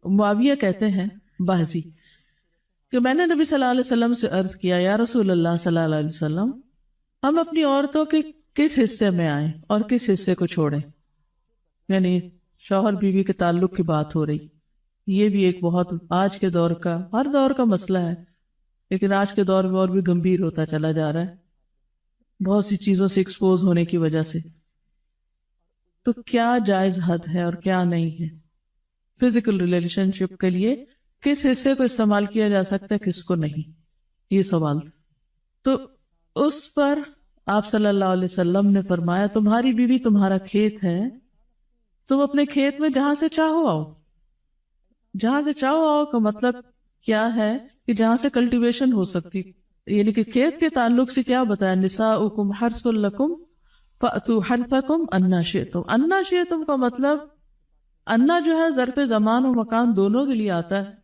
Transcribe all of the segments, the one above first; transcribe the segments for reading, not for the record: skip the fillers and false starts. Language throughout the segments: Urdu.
معاویہ کہتے ہیں بازی کہ میں نے نبی صلی اللہ علیہ وسلم سے عرض کیا یا رسول اللہ صلی اللہ علیہ وسلم ہم اپنی عورتوں کے کس حصے میں آئیں اور کس حصے کو چھوڑیں. یعنی شوہر بیوی کے تعلق کی بات ہو رہی. یہ بھی ایک بہت آج کے دور کا، ہر دور کا مسئلہ ہے، لیکن آج کے دور میں اور بھی گمبھیر ہوتا چلا جا رہا ہے بہت سی چیزوں سے ایکسپوز ہونے کی وجہ سے. تو کیا جائز حد ہے اور کیا نہیں ہے؟ فزیکل ریلیشن شپ کے لیے کس حصے کو استعمال کیا جا سکتا ہے، کس کو نہیں، یہ سوال. تو اس پر آپ صلی اللہ علیہ وسلم نے فرمایا تمہاری بیوی تمہارا کھیت ہے، تم اپنے کھیت میں جہاں سے چاہو آؤ. جہاں سے چاہو آؤ کا مطلب کیا ہے کہ جہاں سے کلٹیویشن ہو سکتی، یعنی کہ کھیت کے تعلق سے کیا بتایا، نساؤکم حرث لکم فأتوا حرثکم انا شئتم. انا شئتم کا مطلب انا جو ہے ظرف زمان و مکان دونوں کے لیے آتا ہے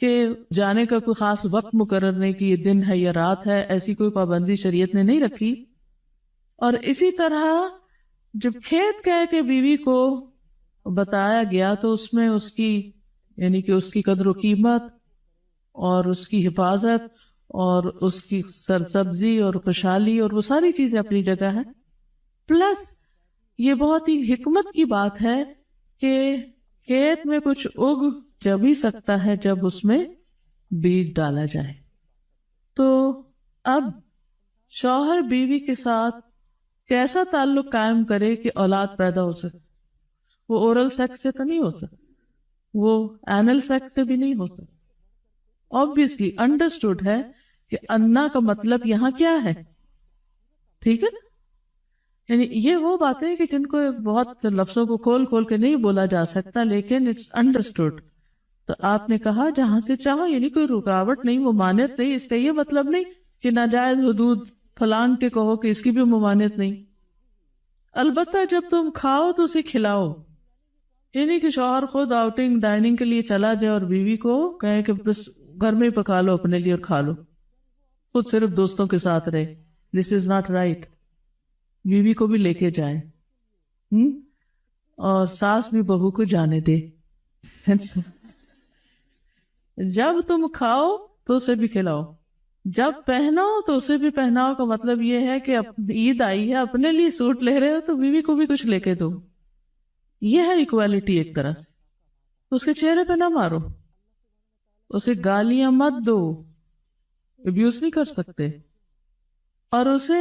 کہ جانے کا کوئی خاص وقت مقرر نہیں کہ یہ دن ہے یا رات ہے، ایسی کوئی پابندی شریعت نے نہیں رکھی. اور اسی طرح جب کھیت کہہ کے بیوی کو بتایا گیا تو اس میں اس کی یعنی کہ اس کی قدر و قیمت اور اس کی حفاظت اور اس کی سرسبزی اور خوشحالی اور وہ ساری چیزیں اپنی جگہ ہیں. پلس یہ بہت ہی حکمت کی بات ہے کہ کھیت میں کچھ اگ جب ہی سکتا ہے جب اس میں بیج ڈالا جائے. تو اب شوہر بیوی کے ساتھ کیسا تعلق قائم کرے کہ اولاد پیدا ہو سکے؟ وہ اورل سیکس سے تو نہیں ہو سکتا، وہ اینل سیکس سے بھی نہیں ہو سکتا. obviously understood ہے کہ انا کا مطلب یہاں کیا ہے، ٹھیک ہے نا؟ یعنی یہ وہ باتیں کہ جن کو بہت لفظوں کو کھول کھول کے نہیں بولا جا سکتا، لیکن اٹس انڈرسٹوڈ. تو آپ نے کہا جہاں سے چاہو، یعنی کوئی رکاوٹ نہیں، ممانعت نہیں. اس کا یہ مطلب نہیں کہ ناجائز حدود فلان کے کہو کہ اس کی بھی ممانعت نہیں. البتہ جب تم کھاؤ تو اسے کھلاؤ. یعنی کہ شوہر خود آؤٹنگ ڈائننگ کے لیے چلا جائے اور بیوی کو کہے کہ بس گھر میں ہی پکا لو اپنے لیے اور کھا لو، خود صرف دوستوں کے ساتھ رہے. دس از ناٹ رائٹ. بیوی کو بھی لے کے جائیں اور ساس بھی بہو کو جانے دے. جب تم کھاؤ تو اسے بھی کھلاؤ، جب پہناؤ تو اسے بھی پہناؤ. کا مطلب یہ ہے کہ عید آئی ہے، اپنے لیے سوٹ لے رہے ہو تو بیوی کو بھی کچھ لے کے دو. یہ ہے ایکوالٹی ایک طرح سے. اس کے چہرے پہ نہ مارو، اسے گالیاں مت دو، ابیوز نہیں کر سکتے. اور اسے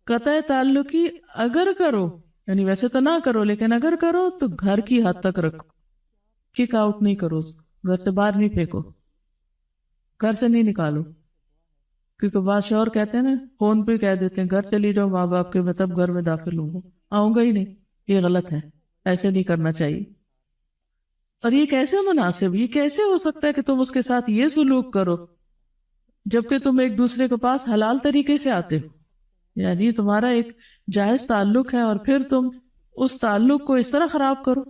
قطع تعلقی اگر کرو، یعنی ویسے تو نہ کرو لیکن اگر کرو تو گھر کی حد تک رکھو. کک آؤٹ نہیں کرو، گھر سے باہر نہیں پھینکو، گھر سے نہیں نکالو. کیونکہ بعض شوہر کہتے ہیں نا، فون پہ کہہ دیتے ہیں گھر چلی جاؤ ماں باپ کے، میں تب گھر میں داخل ہوں گا، آؤں گا ہی نہیں. یہ غلط ہے، ایسے نہیں کرنا چاہیے. اور یہ کیسے مناسب، یہ کیسے ہو سکتا ہے کہ تم اس کے ساتھ یہ سلوک کرو جبکہ تم ایک دوسرے کے پاس حلال طریقے سے آتے ہو؟ یعنی تمہارا ایک جائز تعلق ہے اور پھر تم اس تعلق کو اس طرح خراب کرو.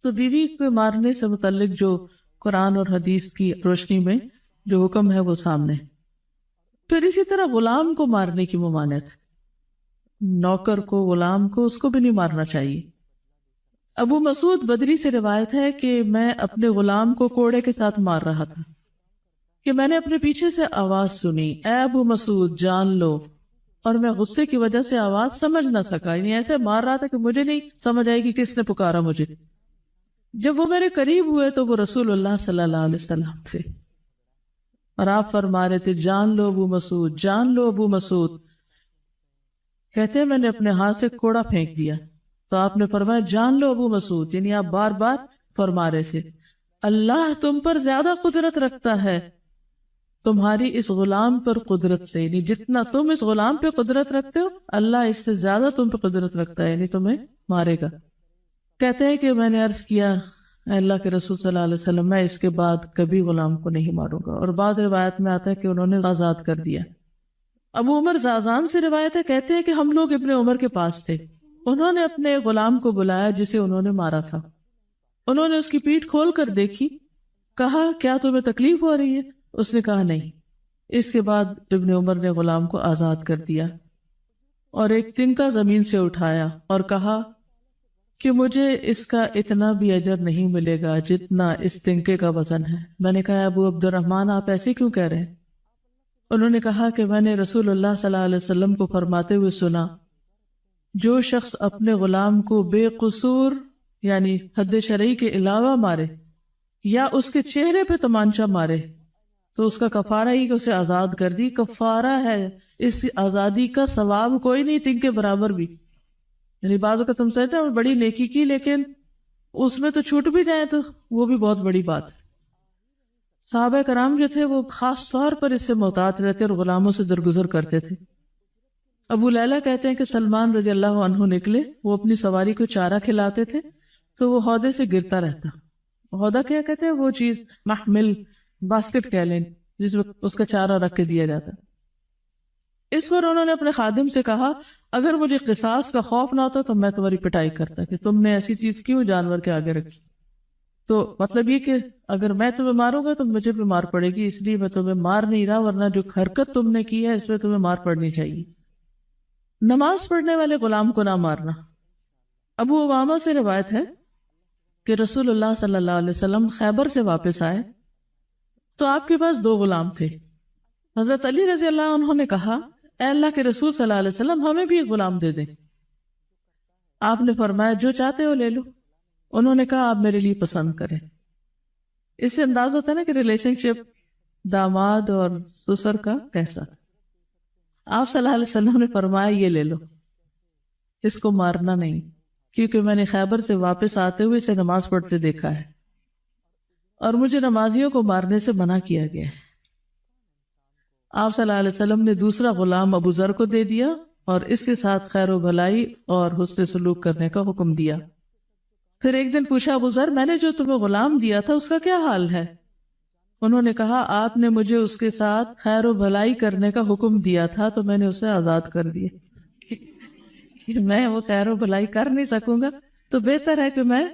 تو بیوی کو مارنے سے متعلق جو قرآن اور حدیث کی روشنی میں جو حکم ہے وہ سامنے. پھر اسی طرح غلام کو مارنے کی ممانعت، نوکر کو، غلام کو، اس کو بھی نہیں مارنا چاہیے. ابو مسعود بدری سے روایت ہے کہ میں اپنے غلام کو کوڑے کے ساتھ مار رہا تھا کہ میں نے اپنے پیچھے سے آواز سنی، اے ابو مسعود جان لو. اور میں غصے کی وجہ سے آواز سمجھ نہ سکا، یعنی ایسے مار رہا تھا کہ مجھے نہیں سمجھ آئی کہ کس نے پکارا مجھے. جب وہ میرے قریب ہوئے تو وہ رسول اللہ صلی اللہ علیہ وسلم تھے اور آپ فرما رہے تھے جان لو ابو مسعود، جان لو ابو مسعود. کہتے ہیں میں نے اپنے ہاتھ سے کوڑا پھینک دیا تو آپ نے فرمایا جان لو ابو مسعود. یعنی آپ بار بار فرما رہے تھے اللہ تم پر زیادہ قدرت رکھتا ہے تمہاری اس غلام پر قدرت سے، یعنی جتنا تم اس غلام پہ قدرت رکھتے ہو اللہ اس سے زیادہ تم پہ قدرت رکھتا ہے، یعنی تمہیں مارے گا. کہتے ہیں کہ میں نے عرض کیا اے اللہ کے رسول صلی اللہ علیہ وسلم میں اس کے بعد کبھی غلام کو نہیں ماروں گا. اور بعض روایت میں آتا ہے کہ انہوں نے آزاد کر دیا. ابو عمر زازان سے روایت ہے، کہتے ہیں کہ ہم لوگ ابن عمر کے پاس تھے، انہوں نے اپنے غلام کو بلایا جسے انہوں نے مارا تھا. انہوں نے اس کی پیٹھ کھول کر دیکھی، کہا کیا تمہیں تکلیف ہو رہی ہے؟ اس نے کہا نہیں. اس کے بعد ابن عمر نے غلام کو آزاد کر دیا اور ایک تنکا زمین سے اٹھایا اور کہا کہ مجھے اس کا اتنا بھی اجر نہیں ملے گا جتنا اس تنکے کا وزن ہے۔ میں نے کہا ابو عبد الرحمن آپ ایسے کیوں کہہ رہے ہیں؟ انہوں نے کہا کہ میں نے رسول اللہ صلی اللہ علیہ وسلم کو فرماتے ہوئے سنا، جو شخص اپنے غلام کو بے قصور یعنی حد شرعی کے علاوہ مارے یا اس کے چہرے پہ تمانچہ مارے تو اس کا کفارہ ہی کہ اسے آزاد کر دی، کفارہ ہے، اس آزادی کا ثواب کوئی نہیں تنکے برابر بھی۔ یعنی بعض اوقات تم سمجھتے ہیں بڑی نیکی کی لیکن اس میں تو چھوٹ بھی جائے تو وہ بھی بہت بڑی بات ہے۔ صحابہ کرام جو تھے وہ خاص طور پر اس سے محتاط رہتے اور غلاموں سے درگزر کرتے تھے۔ ابو لیلہ کہتے ہیں کہ سلمان رضی اللہ عنہ نکلے، وہ اپنی سواری کو چارہ کھلاتے تھے تو وہ ہودے سے گرتا رہتا۔ ہودہ کیا کہتے ہیں؟ وہ چیز محمل باسکٹ کہہ لیں جس میں اس کا چارہ رکھ کے دیا جاتا۔ اس پر انہوں نے اپنے خادم سے کہا اگر مجھے قصاص کا خوف نہ ہوتا تو میں تمہاری پٹائی کرتا کہ تم نے ایسی چیز کیوں جانور کے آگے رکھی۔ تو مطلب یہ کہ اگر میں تمہیں ماروں گا تو مجھے بھی مار پڑے گی، اس لیے میں تمہیں مار نہیں رہا، ورنہ جو حرکت تم نے کی ہے اس میں تمہیں مار پڑنی چاہیے۔ نماز پڑھنے والے غلام کو نہ مارنا۔ ابو امامہ سے روایت ہے کہ رسول اللہ صلی اللہ علیہ وسلم خیبر سے واپس آئے تو آپ کے پاس 2 غلام تھے۔ حضرت علی رضی اللہ عنہ نے کہا اے اللہ کے رسول صلی اللہ علیہ وسلم ہمیں بھی ایک غلام دے دیں۔ آپ نے فرمایا جو چاہتے ہو لے لو۔ انہوں نے کہا آپ میرے لیے پسند کریں۔ اس سے انداز ہوتا ہے نا کہ ریلیشن شپ داماد اور سسر کا کیسا۔ آپ صلی اللہ علیہ وسلم نے فرمایا یہ لے لو، اس کو مارنا نہیں، کیونکہ میں نے خیبر سے واپس آتے ہوئے اسے نماز پڑھتے دیکھا ہے اور مجھے نمازیوں کو مارنے سے منع کیا گیا ہے۔ آپ صلی اللہ علیہ وسلم نے دوسرا غلام ابو ذر کو دے دیا اور اس کے ساتھ خیر و بھلائی اور حسن سلوک کرنے کا حکم دیا۔ پھر ایک دن پوچھا ابو ذر میں نے جو تمہیں غلام دیا تھا اس کا کیا حال ہے؟ انہوں نے کہا آپ نے مجھے اس کے ساتھ خیر و بھلائی کرنے کا حکم دیا تھا تو میں نے اسے آزاد کر دیا۔ کہ میں وہ خیر و بھلائی کر نہیں سکوں گا تو بہتر ہے کہ میں